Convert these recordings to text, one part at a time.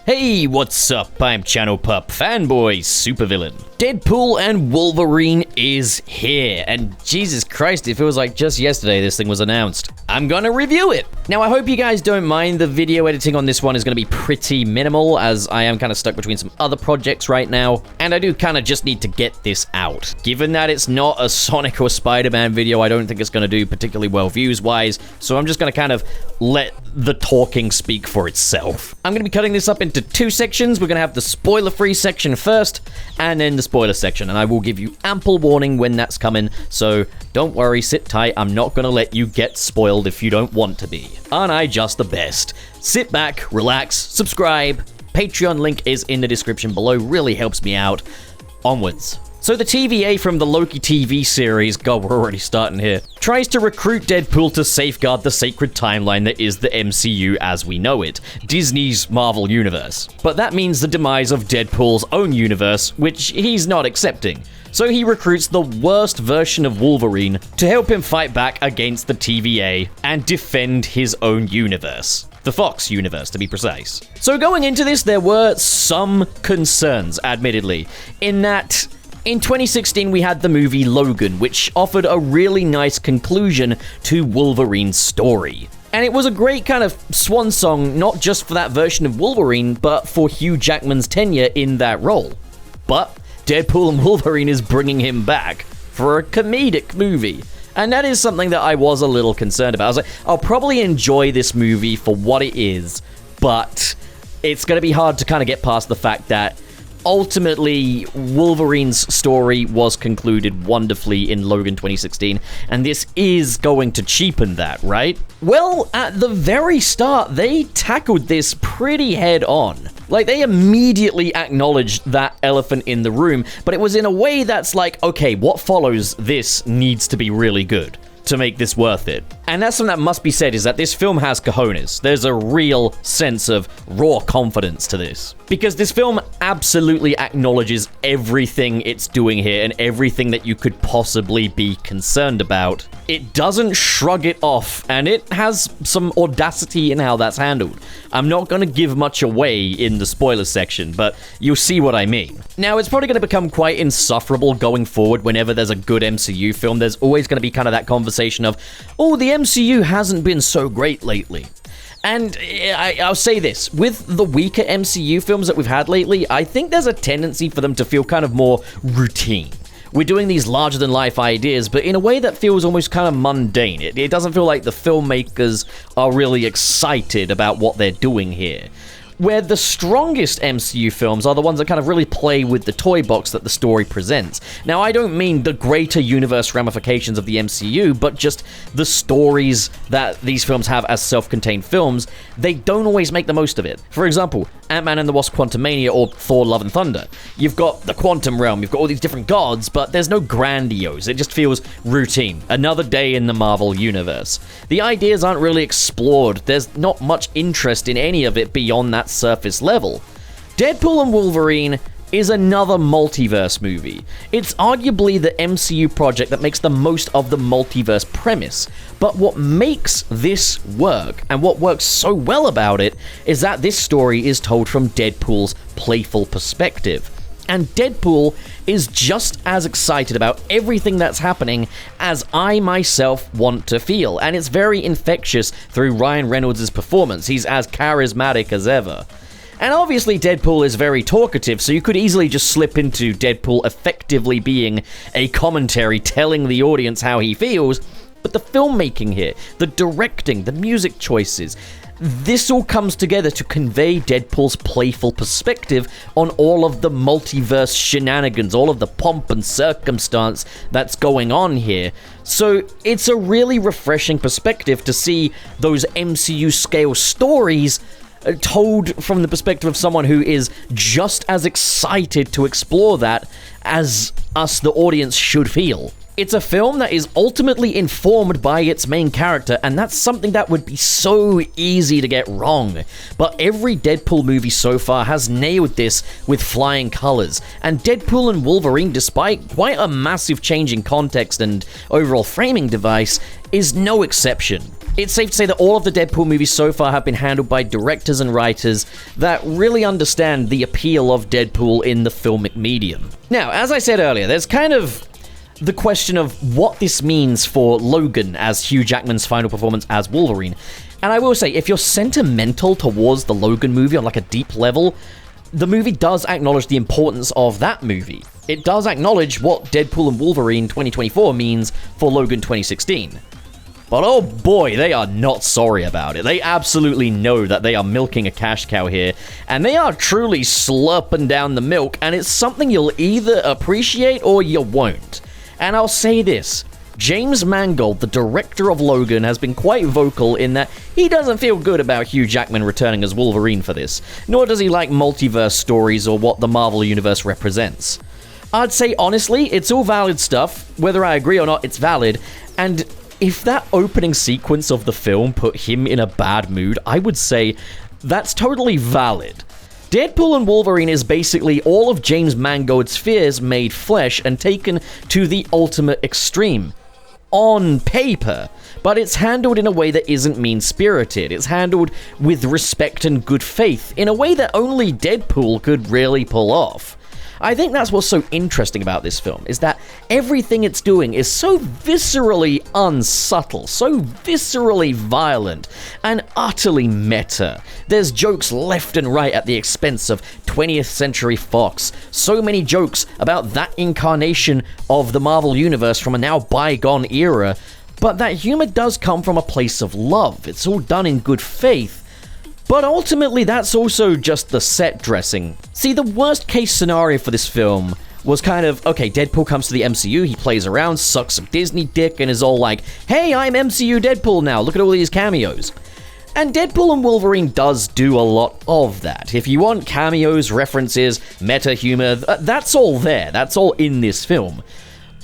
Hey, what's up? I'm Channel Pup Fanboy Supervillain. Deadpool and Wolverine is here, and Jesus Christ, it feels like just yesterday this thing was announced. I'm gonna review it. Now, I hope you guys don't mind. The video editing on this one is gonna be pretty minimal, as I am kind of stuck between some other projects right now, and I do kind of just need to get this out. Given that it's not a Sonic or Spider-Man video, I don't think it's gonna do particularly well views-wise, so I'm just gonna kind of let the talking speak for itself. I'm gonna be cutting this up into two sections. We're gonna have the spoiler-free section first, and then the spoiler section, and I will give you ample warning when that's coming, so don't worry, sit tight. I'm not gonna let you get spoiled if you don't want to be. Aren't I just the best? Sit back, relax, subscribe. Patreon link is in the description below, really helps me out. Onwards. So the TVA from the Loki TV series, God, we're already starting here, tries to recruit Deadpool to safeguard the sacred timeline that is the MCU as we know it, Disney's Marvel Universe. But that means the demise of Deadpool's own universe, which he's not accepting. So he recruits the worst version of Wolverine to help him fight back against the TVA and defend his own universe. The Fox universe, to be precise. So going into this, there were some concerns, admittedly, in that in 2016, we had the movie Logan, which offered a really nice conclusion to Wolverine's story. And it was a great kind of swan song, not just for that version of Wolverine, but for Hugh Jackman's tenure in that role. But Deadpool and Wolverine is bringing him back for a comedic movie. And that is something that I was a little concerned about. I was like, I'll probably enjoy this movie for what it is, but it's going to be hard to kind of get past the fact that ultimately, Wolverine's story was concluded wonderfully in Logan 2016, and this is going to cheapen that, right? Well, at the very start, they tackled this pretty head-on. Like, they immediately acknowledged that elephant in the room, but it was in a way that's like, okay, what follows this needs to be really good to make this worth it. And that's something that must be said, is that this film has cojones. There's a real sense of raw confidence to this. Because this film absolutely acknowledges everything it's doing here and everything that you could possibly be concerned about. It doesn't shrug it off, and it has some audacity in how that's handled. I'm not going to give much away in the spoiler section, but you'll see what I mean. Now, it's probably going to become quite insufferable going forward whenever there's a good MCU film. There's always going to be kind of that conversation of, oh, the MCU hasn't been so great lately. And I'll say this, with the weaker MCU films that we've had lately, I think there's a tendency for them to feel kind of more routine. We're doing these larger-than-life ideas, but in a way that feels almost kind of mundane. It doesn't feel like the filmmakers are really excited about what they're doing here. Where the strongest MCU films are the ones that kind of really play with the toy box that the story presents. Now, I don't mean the greater universe ramifications of the MCU, but just the stories that these films have as self-contained films. They don't always make the most of it. For example, Ant-Man and the Wasp: Quantumania or Thor: Love and Thunder. You've got the quantum realm, you've got all these different gods, but there's no grandiose. It just feels routine. Another day in the Marvel universe. The ideas aren't really explored. There's not much interest in any of it beyond that surface level. Deadpool and Wolverine is another multiverse movie. It's arguably the MCU project that makes the most of the multiverse premise. But what makes this work, and what works so well about it, is that this story is told from Deadpool's playful perspective. And Deadpool is just as excited about everything that's happening as I myself want to feel. And it's very infectious through Ryan Reynolds' performance. He's as charismatic as ever. And obviously Deadpool is very talkative, so you could easily just slip into Deadpool effectively being a commentary telling the audience how he feels. But the filmmaking here, the directing, the music choices, this all comes together to convey Deadpool's playful perspective on all of the multiverse shenanigans, all of the pomp and circumstance that's going on here. So it's a really refreshing perspective to see those MCU-scale stories told from the perspective of someone who is just as excited to explore that as us, the audience, should feel. It's a film that is ultimately informed by its main character, and that's something that would be so easy to get wrong. But every Deadpool movie so far has nailed this with flying colors, and Deadpool and Wolverine, despite quite a massive change in context and overall framing device, is no exception. It's safe to say that all of the Deadpool movies so far have been handled by directors and writers that really understand the appeal of Deadpool in the filmic medium. Now, as I said earlier, there's kind of the question of what this means for Logan as Hugh Jackman's final performance as Wolverine. And I will say, if you're sentimental towards the Logan movie on like a deep level, the movie does acknowledge the importance of that movie. It does acknowledge what Deadpool and Wolverine 2024 means for Logan 2016. But oh boy, they are not sorry about it. They absolutely know that they are milking a cash cow here, and they are truly slurping down the milk, and it's something you'll either appreciate or you won't. And I'll say this, James Mangold, the director of Logan, has been quite vocal in that he doesn't feel good about Hugh Jackman returning as Wolverine for this, nor does he like multiverse stories or what the Marvel Universe represents. I'd say, honestly, it's all valid stuff. Whether I agree or not, it's valid, and if that opening sequence of the film put him in a bad mood, I would say that's totally valid. Deadpool and Wolverine is basically all of James Mangold's fears made flesh and taken to the ultimate extreme. On paper, but it's handled in a way that isn't mean-spirited. It's handled with respect and good faith, in a way that only Deadpool could really pull off. I think that's what's so interesting about this film, is that everything it's doing is so viscerally unsubtle, so viscerally violent, and utterly meta. There's jokes left and right at the expense of 20th Century Fox, so many jokes about that incarnation of the Marvel Universe from a now bygone era, but that humor does come from a place of love. It's all done in good faith. But ultimately, that's also just the set dressing. See, the worst case scenario for this film was kind of, okay, Deadpool comes to the MCU, he plays around, sucks some Disney dick, and is all like, hey, I'm MCU Deadpool now, look at all these cameos. And Deadpool and Wolverine does do a lot of that. If you want cameos, references, meta humor, that's all there, that's all in this film.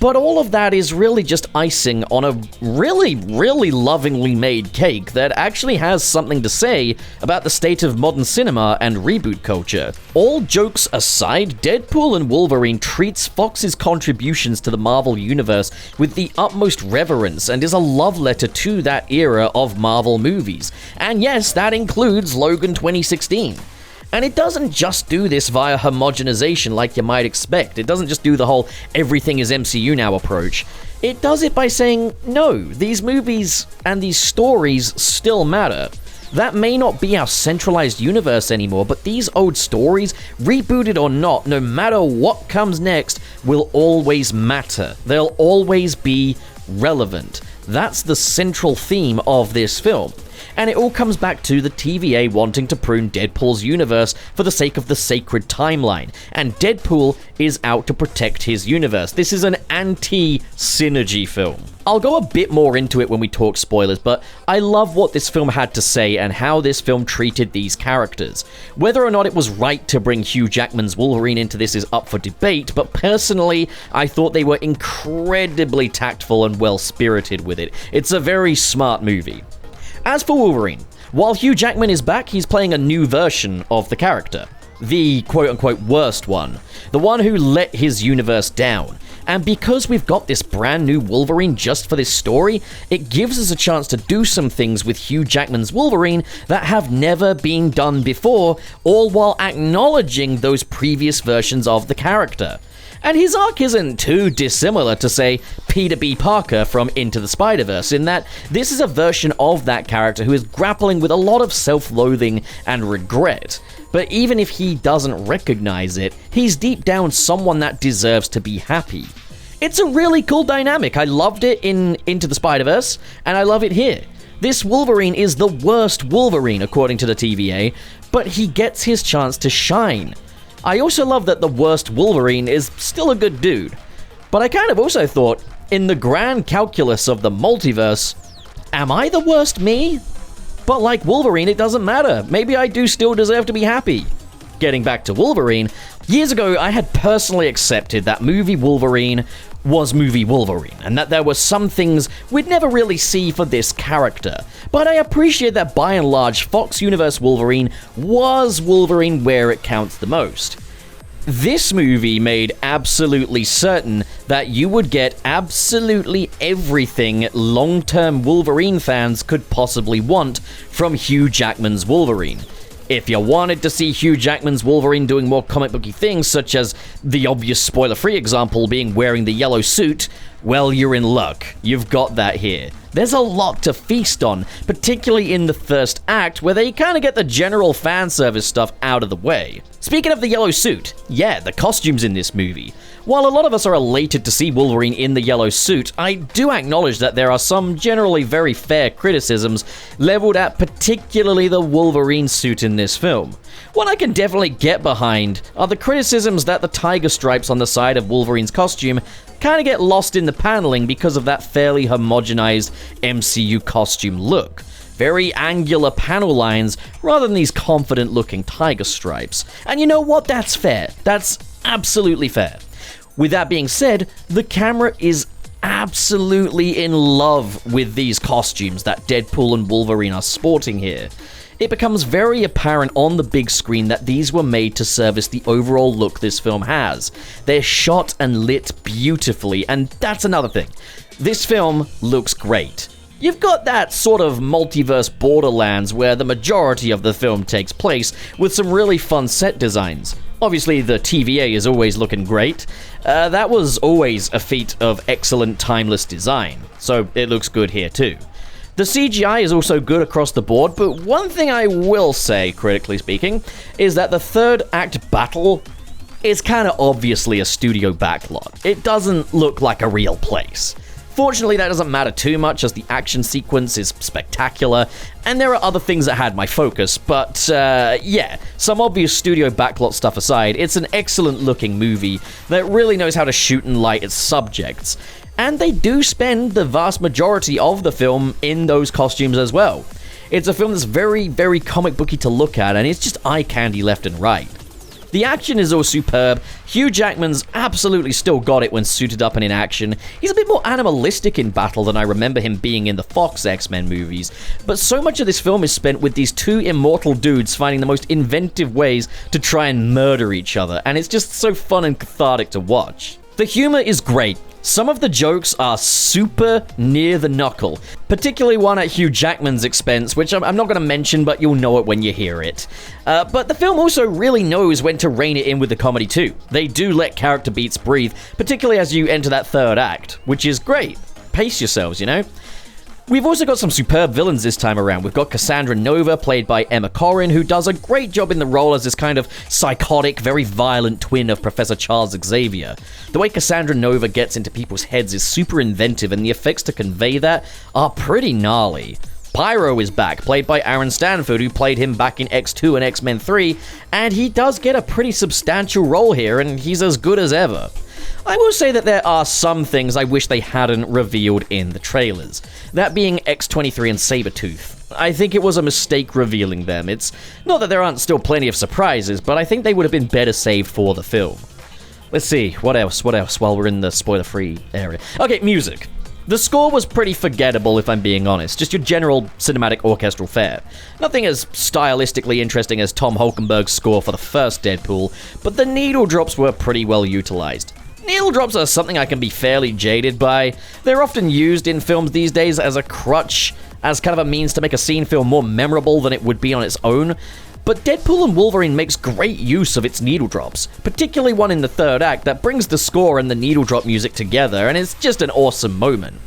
But all of that is really just icing on a really, really lovingly made cake that actually has something to say about the state of modern cinema and reboot culture. All jokes aside, Deadpool and Wolverine treats Fox's contributions to the Marvel Universe with the utmost reverence and is a love letter to that era of Marvel movies. And yes, that includes Logan 2016. And it doesn't just do this via homogenization like you might expect. It doesn't just do the whole everything is MCU now approach. It does it by saying, no, these movies and these stories still matter. That may not be our centralized universe anymore, but these old stories, rebooted or not, no matter what comes next, will always matter. They'll always be relevant. That's the central theme of this film. And it all comes back to the TVA wanting to prune Deadpool's universe for the sake of the sacred timeline, and Deadpool is out to protect his universe. This is an anti-synergy film. I'll go a bit more into it when we talk spoilers, but I love what this film had to say and how this film treated these characters. Whether or not it was right to bring Hugh Jackman's Wolverine into this is up for debate, but personally, I thought they were incredibly tactful and well-spirited with it. It's a very smart movie. As for Wolverine, while Hugh Jackman is back, he's playing a new version of the character. The quote-unquote worst one. The one who let his universe down. And because we've got this brand new Wolverine just for this story, it gives us a chance to do some things with Hugh Jackman's Wolverine that have never been done before, all while acknowledging those previous versions of the character. And his arc isn't too dissimilar to, say, Peter B. Parker from Into the Spider-Verse, in that this is a version of that character who is grappling with a lot of self-loathing and regret. But even if he doesn't recognize it, he's deep down someone that deserves to be happy. It's a really cool dynamic. I loved it in Into the Spider-Verse, and I love it here. This Wolverine is the worst Wolverine, according to the TVA, but he gets his chance to shine. I also love that the worst Wolverine is still a good dude. But I kind of also thought, in the grand calculus of the multiverse, am I the worst me? But like Wolverine, it doesn't matter. Maybe I do still deserve to be happy. Getting back to Wolverine, years ago I had personally accepted that movie Wolverine was movie Wolverine, and that there were some things we'd never really see for this character. But I appreciate that by and large, Fox Universe Wolverine was Wolverine where it counts the most. This movie made absolutely certain that you would get absolutely everything long-term Wolverine fans could possibly want from Hugh Jackman's Wolverine. If you wanted to see Hugh Jackman's Wolverine doing more comic booky things, such as the obvious spoiler-free example being wearing the yellow suit, well, you're in luck. You've got that here. There's a lot to feast on, particularly in the first act, where they kind of get the general fan service stuff out of the way. Speaking of the yellow suit, yeah, the costumes in this movie. While a lot of us are elated to see Wolverine in the yellow suit, I do acknowledge that there are some generally very fair criticisms leveled at particularly the Wolverine suit in this film. What I can definitely get behind are the criticisms that the tiger stripes on the side of Wolverine's costume kind of get lost in the paneling because of that fairly homogenized MCU costume look. Very angular panel lines rather than these confident-looking tiger stripes. And you know what? That's fair. That's absolutely fair. With that being said, the camera is absolutely in love with these costumes that Deadpool and Wolverine are sporting here. It becomes very apparent on the big screen that these were made to service the overall look this film has. They're shot and lit beautifully, and that's another thing. This film looks great. You've got that sort of multiverse Borderlands where the majority of the film takes place, with some really fun set designs. Obviously, the TVA is always looking great. That was always a feat of excellent timeless design, so it looks good here too. The CGI is also good across the board, but one thing I will say, critically speaking, is that the third act battle is kind of obviously a studio backlot. It doesn't look like a real place. Fortunately, that doesn't matter too much as the action sequence is spectacular, and there are other things that had my focus, but yeah, some obvious studio backlot stuff aside, it's an excellent looking movie that really knows how to shoot and light its subjects. And they do spend the vast majority of the film in those costumes as well. It's a film that's very, very comic booky to look at, and it's just eye candy left and right. The action is all superb. Hugh Jackman's absolutely still got it when suited up and in action. He's a bit more animalistic in battle than I remember him being in the Fox X-Men movies, but so much of this film is spent with these two immortal dudes finding the most inventive ways to try and murder each other, and it's just so fun and cathartic to watch. The humor is great. Some of the jokes are super near the knuckle, particularly one at Hugh Jackman's expense, which I'm not going to mention, but you'll know it when you hear it. But the film also really knows when to rein it in with the comedy too. They do let character beats breathe, particularly as you enter that third act, which is great. Pace yourselves, you know? We've also got some superb villains this time around. We've got Cassandra Nova, played by Emma Corrin, who does a great job in the role as this kind of psychotic, very violent twin of Professor Charles Xavier. The way Cassandra Nova gets into people's heads is super inventive, and the effects to convey that are pretty gnarly. Pyro is back, played by Aaron Stanford, who played him back in X2 and X-Men 3, and he does get a pretty substantial role here, and he's as good as ever. I will say that there are some things I wish they hadn't revealed in the trailers. That being X-23 and Sabretooth. I think it was a mistake revealing them. It's not that there aren't still plenty of surprises, but I think they would have been better saved for the film. Let's see, what else while we're in the spoiler-free area. Okay, music. The score was pretty forgettable, if I'm being honest. Just your general cinematic orchestral fare. Nothing as stylistically interesting as Tom Holkenberg's score for the first Deadpool, but the needle drops were pretty well utilized. Needle drops are something I can be fairly jaded by. They're often used in films these days as a crutch, as kind of a means to make a scene feel more memorable than it would be on its own. But Deadpool and Wolverine makes great use of its needle drops, particularly one in the third act that brings the score and the needle drop music together, and it's just an awesome moment.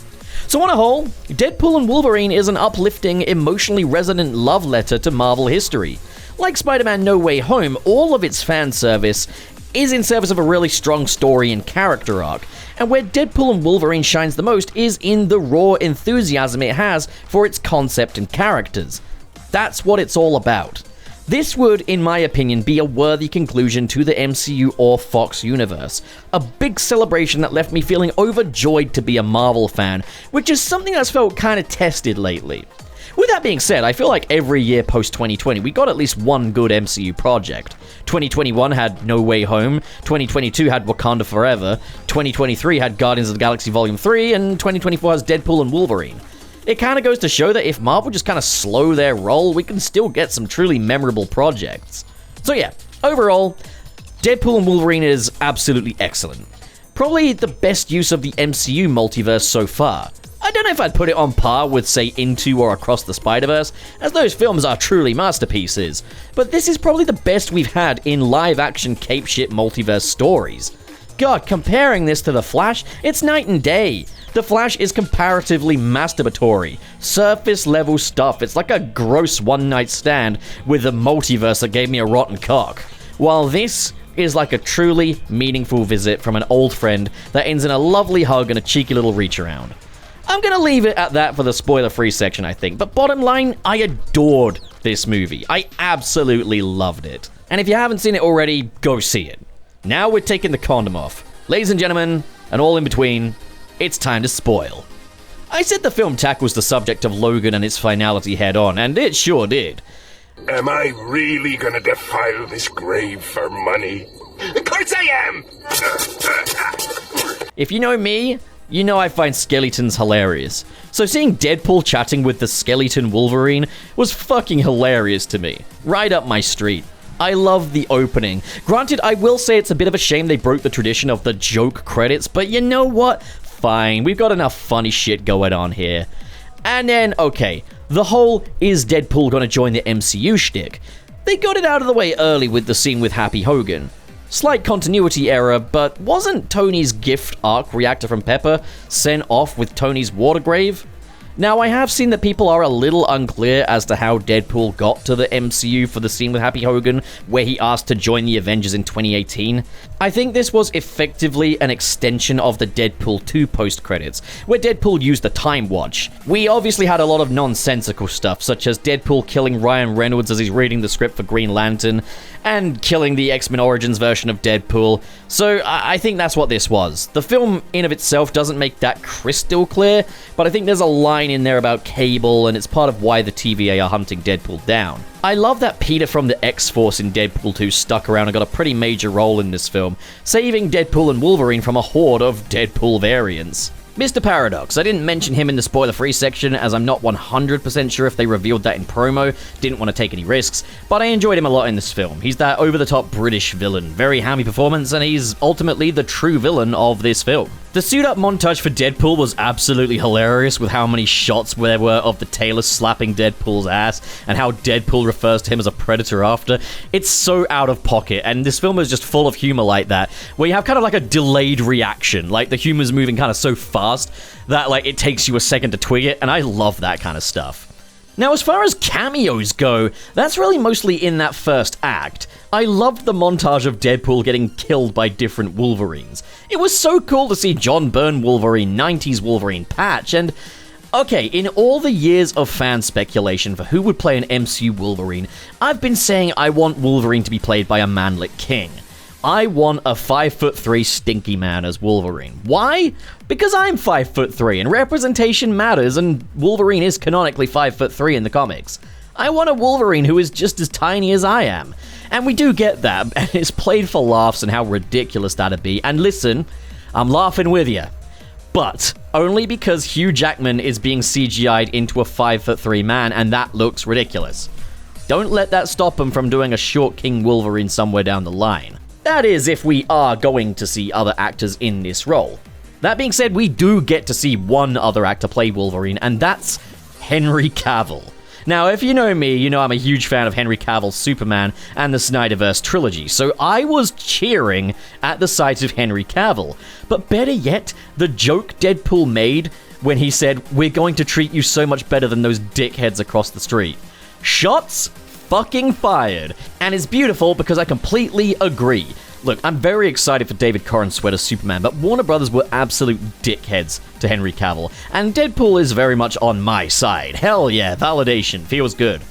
So on a whole, Deadpool and Wolverine is an uplifting, emotionally resonant love letter to Marvel history. Like Spider-Man No Way Home, all of its fan service is in service of a really strong story and character arc, and where Deadpool and Wolverine shines the most is in the raw enthusiasm it has for its concept and characters. That's what it's all about. This would, in my opinion, be a worthy conclusion to the MCU or Fox universe. A big celebration that left me feeling overjoyed to be a Marvel fan, which is something that's felt kind of tested lately. With that being said, I feel like every year post-2020, we got at least one good MCU project. 2021 had No Way Home, 2022 had Wakanda Forever, 2023 had Guardians of the Galaxy Volume 3, and 2024 has Deadpool and Wolverine. It kind of goes to show that if Marvel just kind of slow their roll, we can still get some truly memorable projects. So yeah, overall, Deadpool and Wolverine is absolutely excellent. Probably the best use of the MCU multiverse so far. I don't know if I'd put it on par with, say, Into or Across the Spider-Verse, as those films are truly masterpieces, but this is probably the best we've had in live-action cape-shit multiverse stories. God, comparing this to The Flash, it's night and day. The Flash is comparatively masturbatory, surface-level stuff. It's like a gross one-night stand with a multiverse that gave me a rotten cock. While this is like a truly meaningful visit from an old friend that ends in a lovely hug and a cheeky little reach around. I'm gonna leave it at that for the spoiler-free section, I think, but bottom line, I adored this movie. I absolutely loved it. And if you haven't seen it already, go see it. Now we're taking the condom off. Ladies and gentlemen, and all in between, it's time to spoil. I said the film tackles the subject of Logan and its finality head-on, and it sure did. Am I really gonna defile this grave for money? Of course I am! If you know me, you know I find skeletons hilarious. So seeing Deadpool chatting with the skeleton Wolverine was fucking hilarious to me. Right up my street. I love the opening. Granted, I will say it's a bit of a shame they broke the tradition of the joke credits, but you know what? Fine, we've got enough funny shit going on here. And then, okay, the whole is Deadpool gonna join the MCU shtick. They got it out of the way early with the scene with Happy Hogan. Slight continuity error, but wasn't Tony's gift arc reactor from Pepper sent off with Tony's water grave? Now, I have seen that people are a little unclear as to how Deadpool got to the MCU for the scene with Happy Hogan, where he asked to join the Avengers in 2018. I think this was effectively an extension of the Deadpool 2 post-credits, where Deadpool used the Time Watch. We obviously had a lot of nonsensical stuff, such as Deadpool killing Ryan Reynolds as he's reading the script for Green Lantern, and killing the X-Men Origins version of Deadpool, so I think that's what this was. The film in of itself doesn't make that crystal clear, but I think there's a line in there about Cable, and it's part of why the TVA are hunting Deadpool down. I love that Peter from the X-Force in Deadpool 2 stuck around and got a pretty major role in this film, saving Deadpool and Wolverine from a horde of Deadpool variants. Mr. Paradox, I didn't mention him in the spoiler-free section as I'm not 100% sure if they revealed that in promo, didn't want to take any risks, but I enjoyed him a lot in this film. He's that over-the-top British villain, very hammy performance, and he's ultimately the true villain of this film. The suit-up montage for Deadpool was absolutely hilarious with how many shots there were of the tailor slapping Deadpool's ass and how Deadpool refers to him as a predator after. It's so out of pocket, and this film is just full of humor like that, where you have kind of like a delayed reaction, like the humor's moving kind of so fast that like it takes you a second to twig it, and I love that kind of stuff. Now, as far as cameos go, that's really mostly in that first act. I loved the montage of Deadpool getting killed by different Wolverines. It was so cool to see John Byrne Wolverine, 90s Wolverine patch, and okay, in all the years of fan speculation for who would play an MCU Wolverine, I've been saying I want Wolverine to be played by a manlet king. I want a 5'3" stinky man as Wolverine. Why? Because I'm 5'3" and representation matters, and Wolverine is canonically 5'3" in the comics. I want a Wolverine who is just as tiny as I am. And we do get that, and it's played for laughs and how ridiculous that'd be. And listen, I'm laughing with you. But only because Hugh Jackman is being CGI'd into a 5'3" man, and that looks ridiculous. Don't let that stop him from doing a short King Wolverine somewhere down the line. That is, if we are going to see other actors in this role. That being said, we do get to see one other actor play Wolverine, and that's Henry Cavill. Now, if you know me, you know I'm a huge fan of Henry Cavill's Superman and the Snyderverse trilogy, so I was cheering at the sight of Henry Cavill. But better yet, the joke Deadpool made when he said, "We're going to treat you so much better than those dickheads across the street." Shots fucking fired. And it's beautiful because I completely agree. Look, I'm very excited for David Corrin's Sweater Superman, but Warner Brothers were absolute dickheads to Henry Cavill, and Deadpool is very much on my side. Hell yeah, validation, feels good.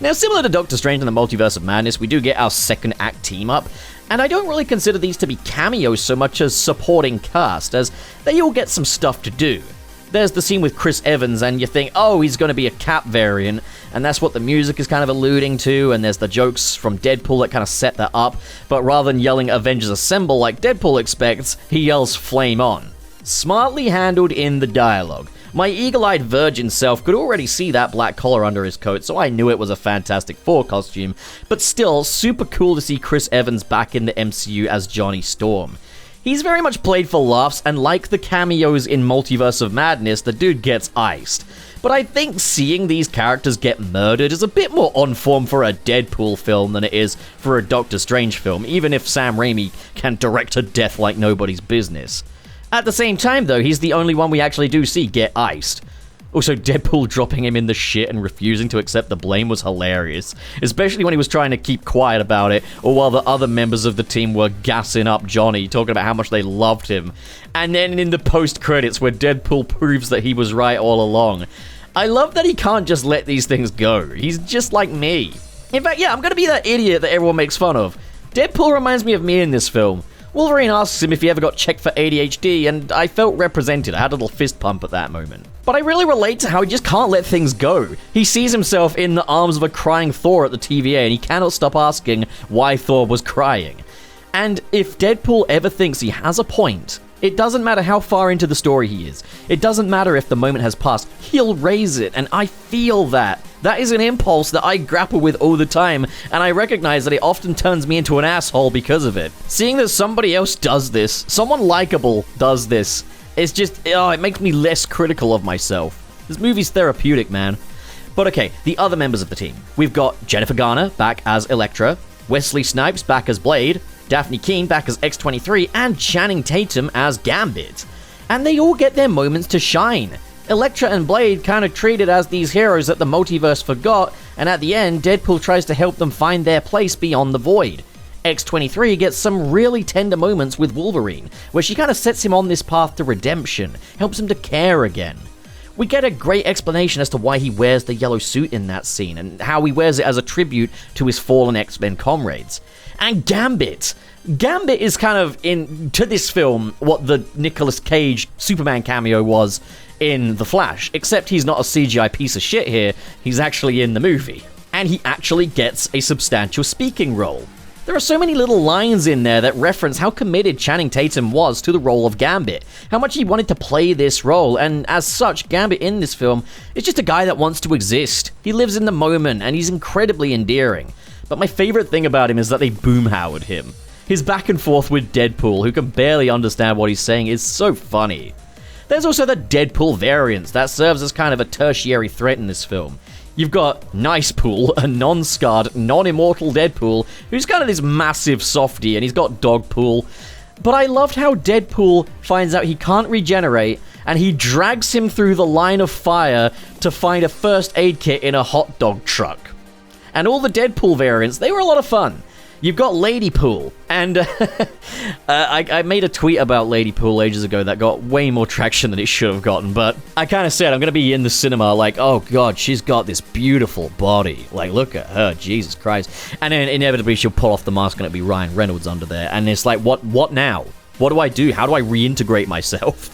Now, similar to Doctor Strange and the Multiverse of Madness, we do get our second act team up, and I don't really consider these to be cameos so much as supporting cast, as they all get some stuff to do. There's the scene with Chris Evans, and you think, oh, he's going to be a Cap variant, and that's what the music is kind of alluding to, and there's the jokes from Deadpool that kind of set that up, but rather than yelling Avengers Assemble like Deadpool expects, he yells Flame On. Smartly handled in the dialogue. My eagle-eyed virgin self could already see that black collar under his coat, so I knew it was a Fantastic Four costume, but still, super cool to see Chris Evans back in the MCU as Johnny Storm. He's very much played for laughs, and like the cameos in Multiverse of Madness, the dude gets iced. But I think seeing these characters get murdered is a bit more on form for a Deadpool film than it is for a Doctor Strange film, even if Sam Raimi can direct a death like nobody's business. At the same time, though, he's the only one we actually do see get iced. Also, Deadpool dropping him in the shit and refusing to accept the blame was hilarious, especially when he was trying to keep quiet about it, or while the other members of the team were gassing up Johnny, talking about how much they loved him. And then in the post-credits, where Deadpool proves that he was right all along. I love that he can't just let these things go. He's just like me. In fact, yeah, I'm gonna be that idiot that everyone makes fun of. Deadpool reminds me of me in this film. Wolverine asks him if he ever got checked for ADHD, and I felt represented. I had a little fist pump at that moment. But I really relate to how he just can't let things go. He sees himself in the arms of a crying Thor at the TVA, and he cannot stop asking why Thor was crying. And if Deadpool ever thinks he has a point, it doesn't matter how far into the story he is. It doesn't matter if the moment has passed. He'll raise it, and I feel that. That is an impulse that I grapple with all the time, and I recognize that it often turns me into an asshole because of it. Seeing that somebody else does this, someone likable does this, it's just, it makes me less critical of myself. This movie's therapeutic, man. But okay, the other members of the team. We've got Jennifer Garner back as Elektra, Wesley Snipes back as Blade, Daphne Keane back as X-23, and Channing Tatum as Gambit. And they all get their moments to shine. Elektra and Blade kind of treated as these heroes that the multiverse forgot, and at the end, Deadpool tries to help them find their place beyond the void. X-23 gets some really tender moments with Wolverine, where she kind of sets him on this path to redemption, helps him to care again. We get a great explanation as to why he wears the yellow suit in that scene, and how he wears it as a tribute to his fallen X-Men comrades. And Gambit! Gambit is kind of, to this film, what the Nicolas Cage Superman cameo was in The Flash, except he's not a CGI piece of shit here, he's actually in the movie. And he actually gets a substantial speaking role. There are so many little lines in there that reference how committed Channing Tatum was to the role of Gambit, how much he wanted to play this role, and as such, Gambit in this film is just a guy that wants to exist. He lives in the moment, and he's incredibly endearing. But my favorite thing about him is that they boom-howard him. His back and forth with Deadpool, who can barely understand what he's saying, is so funny. There's also the Deadpool variants that serves as kind of a tertiary threat in this film. You've got Nice Pool, a non-scarred, non-immortal Deadpool, who's kind of this massive softie, and he's got Dogpool. But I loved how Deadpool finds out he can't regenerate, and he drags him through the line of fire to find a first aid kit in a hot dog truck. And all the Deadpool variants, they were a lot of fun. You've got Lady Pool, and I made a tweet about Lady Pool ages ago that got way more traction than it should have gotten, but I kind of said I'm going to be in the cinema like, oh god, she's got this beautiful body. Like, look at her, Jesus Christ. And then inevitably she'll pull off the mask and it'll be Ryan Reynolds under there, and it's like, what now? What do I do? How do I reintegrate myself?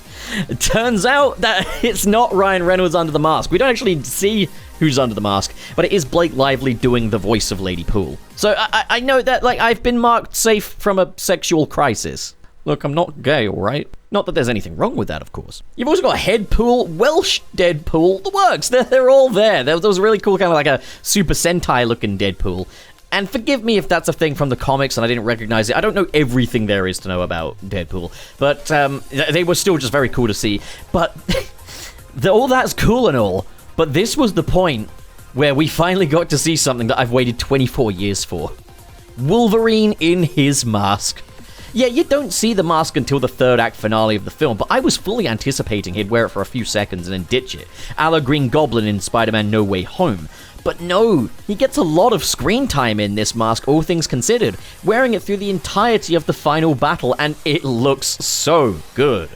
It turns out that it's not Ryan Reynolds under the mask. We don't actually see who's under the mask, but it is Blake Lively doing the voice of Lady Pool. So I know that, like, I've been marked safe from a sexual crisis. Look, I'm not gay, alright? Not that there's anything wrong with that, of course. You've also got Headpool, Welsh Deadpool, the works. They're all there. There was a really cool kind of like a Super Sentai-looking Deadpool. And forgive me if that's a thing from the comics and I didn't recognize it. I don't know everything there is to know about Deadpool, but they were still just very cool to see. But all that's cool and all, but this was the point where we finally got to see something that I've waited 24 years for. Wolverine in his mask. Yeah, you don't see the mask until the third act finale of the film, but I was fully anticipating he'd wear it for a few seconds and then ditch it, a la Green Goblin in Spider-Man No Way Home. But no, he gets a lot of screen time in this mask, all things considered, wearing it through the entirety of the final battle, and it looks so good.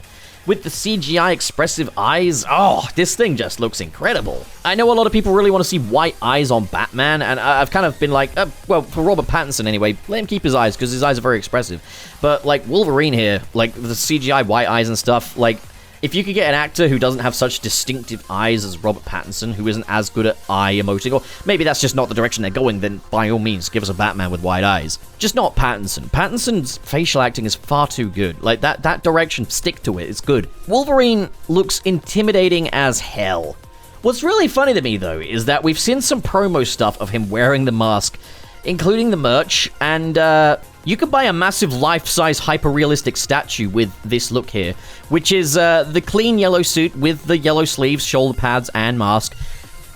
With the CGI expressive eyes, oh, this thing just looks incredible. I know a lot of people really want to see white eyes on Batman, and I've kind of been like, well, for Robert Pattinson anyway, let him keep his eyes, because his eyes are very expressive. But, like, Wolverine here, like, the CGI white eyes and stuff, like, If you could get an actor who doesn't have such distinctive eyes as Robert Pattinson, who isn't as good at eye emoting, or maybe that's just not the direction they're going, then by all means, give us a Batman with wide eyes. Just not Pattinson. Pattinson's facial acting is far too good. Like, that direction, stick to it, it's good. Wolverine looks intimidating as hell. What's really funny to me, though, is that we've seen some promo stuff of him wearing the mask, including the merch, and you could buy a massive life-size hyper-realistic statue with this look here, which is the clean yellow suit with the yellow sleeves, shoulder pads, and mask,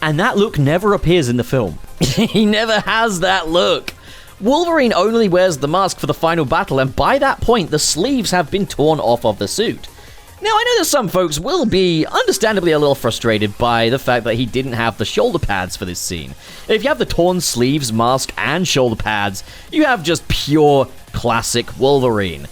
and that look never appears in the film. He never has that look. Wolverine only wears the mask for the final battle, and by that point, the sleeves have been torn off of the suit. Now, I know that some folks will be understandably a little frustrated by the fact that he didn't have the shoulder pads for this scene. If you have the torn sleeves, mask, and shoulder pads, you have just pure classic Wolverine.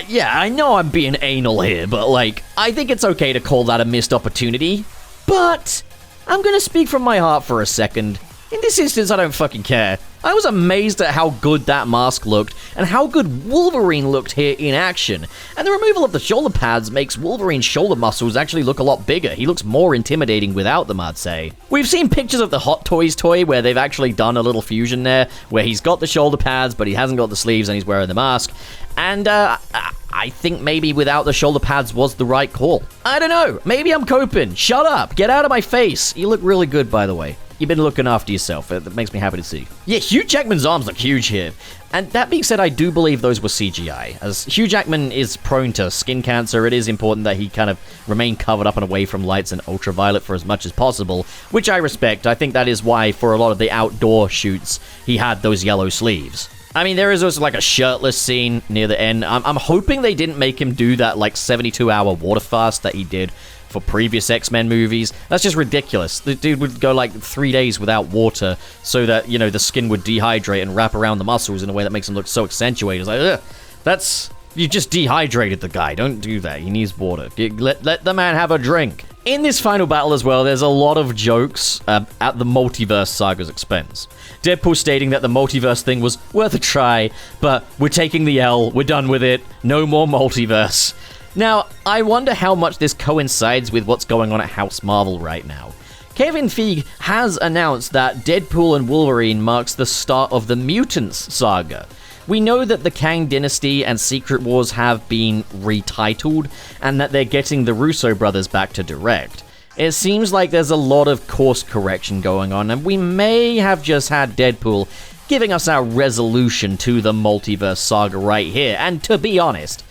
Yeah, I know I'm being anal here, but like, I think it's okay to call that a missed opportunity. But I'm gonna speak from my heart for a second. In this instance, I don't fucking care. I was amazed at how good that mask looked, and how good Wolverine looked here in action. And the removal of the shoulder pads makes Wolverine's shoulder muscles actually look a lot bigger. He looks more intimidating without them, I'd say. We've seen pictures of the Hot Toys toy where they've actually done a little fusion there, where he's got the shoulder pads, but he hasn't got the sleeves and he's wearing the mask. And I think maybe without the shoulder pads was the right call. I don't know. Maybe I'm coping. Shut up. Get out of my face. You look really good, by the way. You've been looking after yourself. It makes me happy to see. Yeah, Hugh Jackman's arms look huge here. And that being said, I do believe those were CGI. As Hugh Jackman is prone to skin cancer, it is important that he kind of remain covered up and away from lights and ultraviolet for as much as possible, which I respect. I think that is why, for a lot of the outdoor shoots, he had those yellow sleeves. I mean, there is also like a shirtless scene near the end. I'm hoping they didn't make him do that like 72-hour water fast that he did for previous X-Men movies. That's just ridiculous. The dude would go like 3 days without water so that, you know, the skin would dehydrate and wrap around the muscles in a way that makes him look so accentuated. It's like, ugh, you just dehydrated the guy. Don't do that. He needs water. Let the man have a drink. In this final battle as well, there's a lot of jokes at the multiverse saga's expense. Deadpool stating that the multiverse thing was worth a try, but we're taking the L, we're done with it, no more multiverse. Now, I wonder how much this coincides with what's going on at House Marvel right now. Kevin Feige has announced that Deadpool and Wolverine marks the start of the Mutants saga. We know that the Kang Dynasty and Secret Wars have been retitled, and that they're getting the Russo brothers back to direct. It seems like there's a lot of course correction going on, and we may have just had Deadpool giving us our resolution to the multiverse saga right here, and to be honest,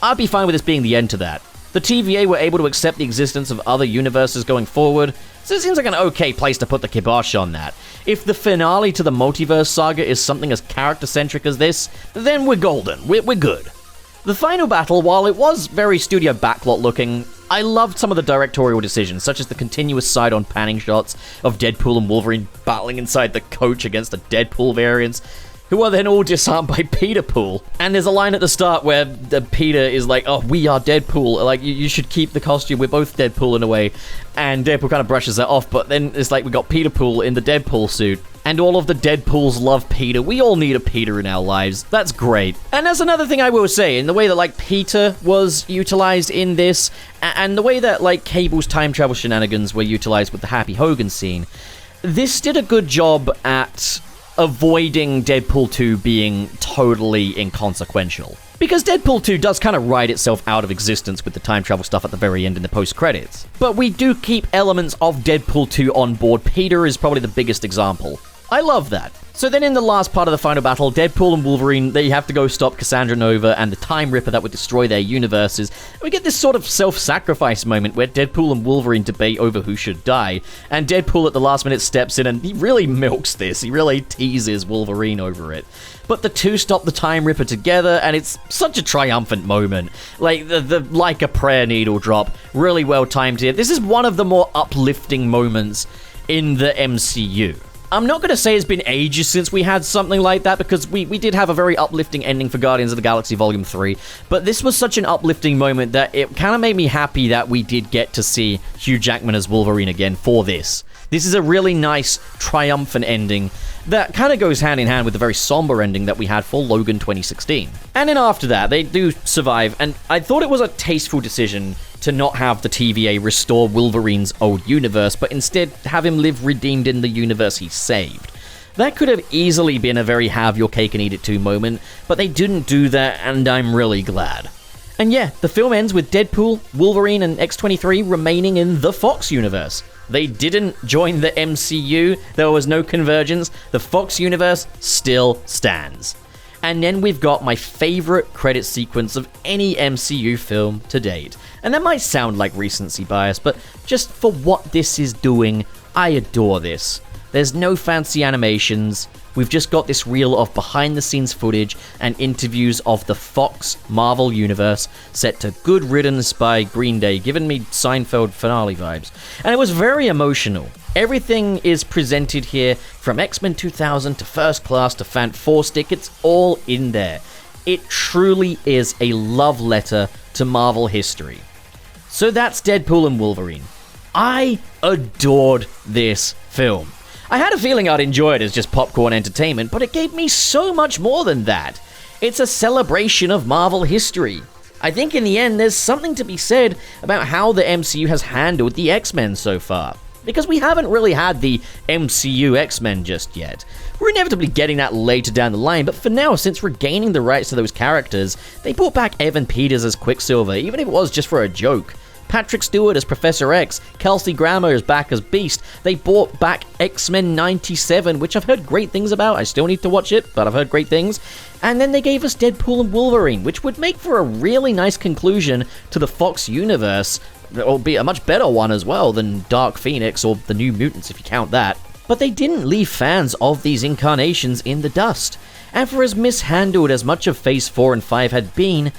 I'd be fine with this being the end to that. The TVA were able to accept the existence of other universes going forward, so it seems like an okay place to put the kibosh on that. If the finale to the multiverse saga is something as character-centric as this, then we're golden. We're good. The final battle, while it was very studio backlot looking, I loved some of the directorial decisions, such as the continuous side-on panning shots of Deadpool and Wolverine battling inside the coach against the Deadpool variants, who are then all disarmed by Peter Pool. And there's a line at the start where Peter is like, oh, we are Deadpool, like, you should keep the costume, we're both Deadpool in a way. And Deadpool kind of brushes that off, but then it's like we got Peter Pool in the Deadpool suit. And all of the Deadpools love Peter. We all need a Peter in our lives. That's great. And that's another thing I will say, in the way that, like, Peter was utilized in this, and the way that, like, Cable's time travel shenanigans were utilized with the Happy Hogan scene, this did a good job at avoiding Deadpool 2 being totally inconsequential. Because Deadpool 2 does kind of ride itself out of existence with the time travel stuff at the very end in the post-credits. But we do keep elements of Deadpool 2 on board. Peter is probably the biggest example. I love that. So then in the last part of the final battle, Deadpool and Wolverine, they have to go stop Cassandra Nova and the Time Ripper that would destroy their universes. And we get this sort of self-sacrifice moment where Deadpool and Wolverine debate over who should die. And Deadpool at the last minute steps in and he really milks this. He really teases Wolverine over it. But the two stop the Time Ripper together, and it's such a triumphant moment. Like, the like a prayer needle drop, really well timed here. This is one of the more uplifting moments in the MCU. I'm not going to say it's been ages since we had something like that, because we did have a very uplifting ending for Guardians of the Galaxy Volume 3, but this was such an uplifting moment that it kind of made me happy that we did get to see Hugh Jackman as Wolverine again for this. This is a really nice, triumphant ending that kind of goes hand in hand with the very somber ending that we had for Logan 2016. And then after that, they do survive, and I thought it was a tasteful decision to not have the TVA restore Wolverine's old universe, but instead have him live redeemed in the universe he saved. That could have easily been a very have your cake and eat it too moment, but they didn't do that, and I'm really glad. And yeah, the film ends with Deadpool, Wolverine, and X-23 remaining in the Fox universe. They didn't join the MCU, there was no convergence, the Fox universe still stands. And then we've got my favorite credit sequence of any MCU film to date. And that might sound like recency bias, but just for what this is doing, I adore this. There's no fancy animations. We've just got this reel of behind-the-scenes footage and interviews of the Fox Marvel Universe set to Good Riddance by Green Day, giving me Seinfeld finale vibes. And it was very emotional. Everything is presented here, from X-Men 2000 to First Class to Fantastic. It's all in there. It truly is a love letter to Marvel history. So that's Deadpool and Wolverine. I adored this film. I had a feeling I'd enjoy it as just popcorn entertainment, but it gave me so much more than that. It's a celebration of Marvel history. I think in the end, there's something to be said about how the MCU has handled the X-Men so far. Because we haven't really had the MCU X-Men just yet. We're inevitably getting that later down the line, but for now, since regaining the rights to those characters, they brought back Evan Peters as Quicksilver, even if it was just for a joke. Patrick Stewart as Professor X, Kelsey Grammer is back as Beast. They brought back X-Men 97, which I've heard great things about. I still need to watch it, but I've heard great things. And then they gave us Deadpool and Wolverine, which would make for a really nice conclusion to the Fox universe, albeit a much better one as well than Dark Phoenix or the New Mutants if you count that. But they didn't leave fans of these incarnations in the dust. And for as mishandled as much of Phase 4 and 5 had been,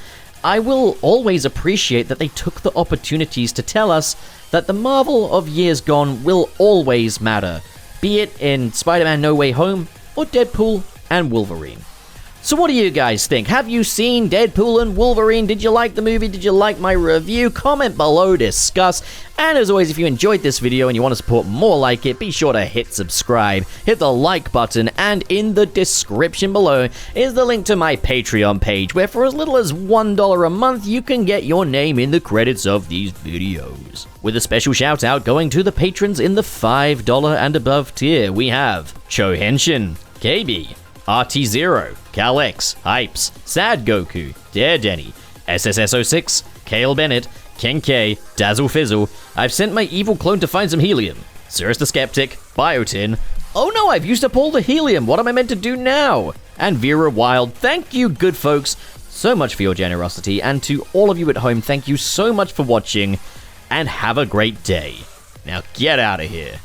I will always appreciate that they took the opportunities to tell us that the Marvel of years gone will always matter, be it in Spider-Man No Way Home or Deadpool and Wolverine. So what do you guys think? Have you seen Deadpool and Wolverine? Did you like the movie? Did you like my review? Comment below, discuss. And as always, if you enjoyed this video and you want to support more like it, be sure to hit subscribe, hit the like button, and in the description below is the link to my Patreon page, where for as little as $1 a month, you can get your name in the credits of these videos. With a special shout out going to the patrons in the $5 and above tier, we have Cho Henshin, KB, RT0, Calx, Hypes, Sad Goku, Dare Denny, SSS06, Kale Bennett, Ken K, Dazzle Fizzle, I've sent my evil clone to find some helium, Cirrus the Skeptic, Biotin, oh no, I've used up all the helium, what am I meant to do now? And Vera Wild, thank you good folks so much for your generosity, and to all of you at home, thank you so much for watching, and have a great day. Now get out of here.